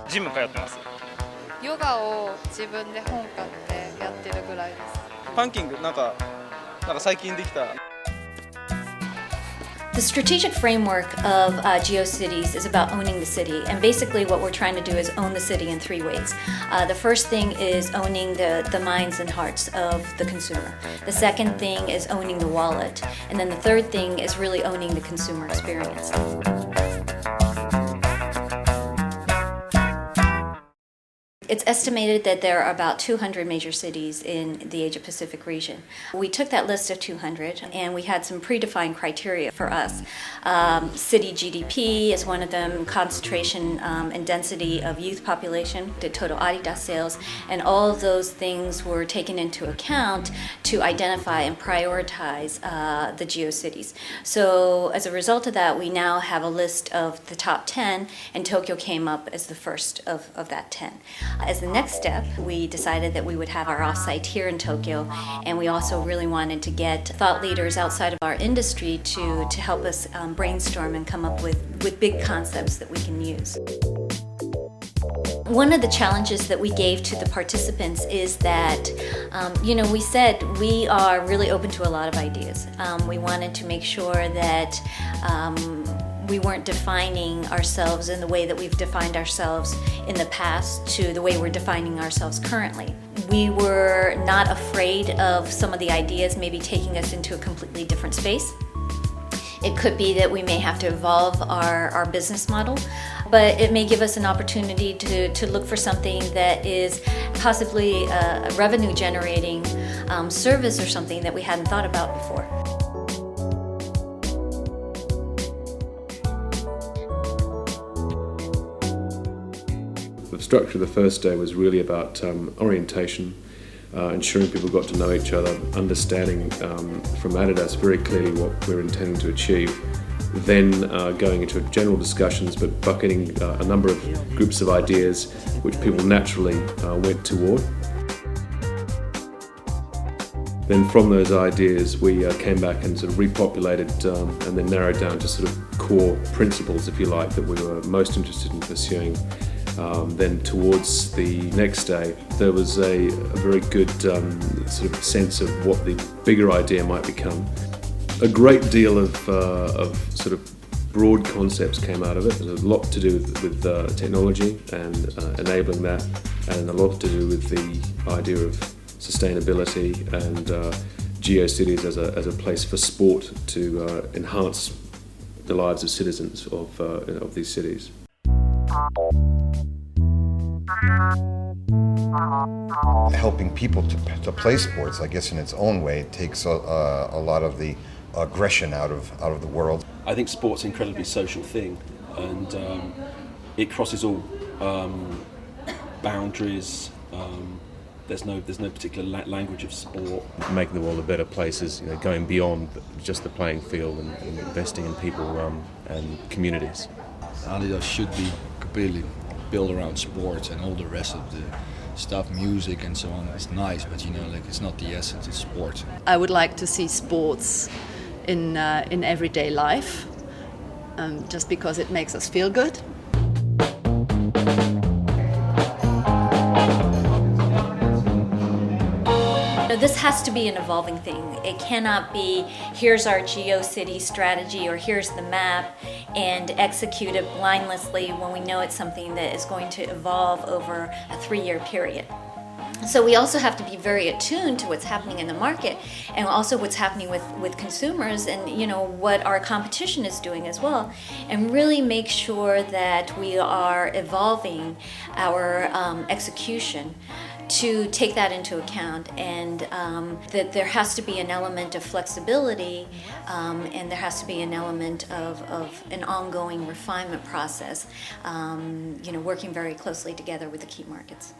ジム通ってます。ヨガを自分で本買ってやってるぐらいです。パンキングなんか最近できた。The strategic framework of GeoCities is about owning the city, and basically what we're trying to do is own the city in three ways. The first thing is owning the minds and hearts of the consumer. The second thing is owning the wallet, and then the third thing is really owning the consumer experience. It's estimated that there are about 200 major cities in the Asia-Pacific region. We took that list of 200 and we had some predefined criteria for us. City GDP is one of them, concentration and density of youth population, the total Adidas sales, and all of those things were taken into account to identify and prioritize the GeoCities. So as a result of that, we now have a list of the top 10, and Tokyo came up as the first of that 10. As the next step, we decided that we would have our offsite here in Tokyo, and we also really wanted to get thought leaders outside of our industry to help us brainstorm and come up with big concepts that we can use. One of the challenges that we gave to the participants is that, we said we are really open to a lot of ideas. We wanted to make sure that we weren't defining ourselves in the way that we've defined ourselves in the past to the way we're defining ourselves currently. We were not afraid of some of the ideas maybe taking us into a completely different space. It could be that we may have to evolve our business model, but it may give us an opportunity to look for something that is possibly a revenue generating service or something that we hadn't thought about before. The structure of the first day was really about orientation, ensuring people got to know each other, understanding from Adidas very clearly what we're intending to achieve, then going into general discussions but bucketing a number of groups of ideas which people naturally went toward. Then from those ideas we came back and sort of repopulated and then narrowed down to sort of core principles, if you like, that we were most interested in pursuing. Then towards the next day there was a very good sort of sense of what the bigger idea might become. A great deal of sort of broad concepts came out of it. There's a lot to do with technology and enabling that, and a lot to do with the idea of sustainability and GeoCities as a place for sport to enhance the lives of citizens of these cities. Helping people to play sports, I guess, in its own way, takes a lot of the aggression out of the world. I think sport's an incredibly social thing, and it crosses all boundaries. There's no particular language of sport. Making the world a better place is going beyond just the playing field and investing in people and communities. Adidas should be completely built around sports, and all the rest of the stuff, music and so on, is nice, but it's not the essence, it's sport. I would like to see sports in everyday life, just because it makes us feel good. This has to be an evolving thing. It cannot be, here's our GeoCity strategy or here's the map, and execute it blindlessly when we know it's something that is going to evolve over a 3-year period. So we also have to be very attuned to what's happening in the market, and also what's happening with consumers, and what our competition is doing as well, and really make sure that we are evolving our execution to take that into account, and that there has to be an element of flexibility, and there has to be an element of an ongoing refinement process, working very closely together with the key markets.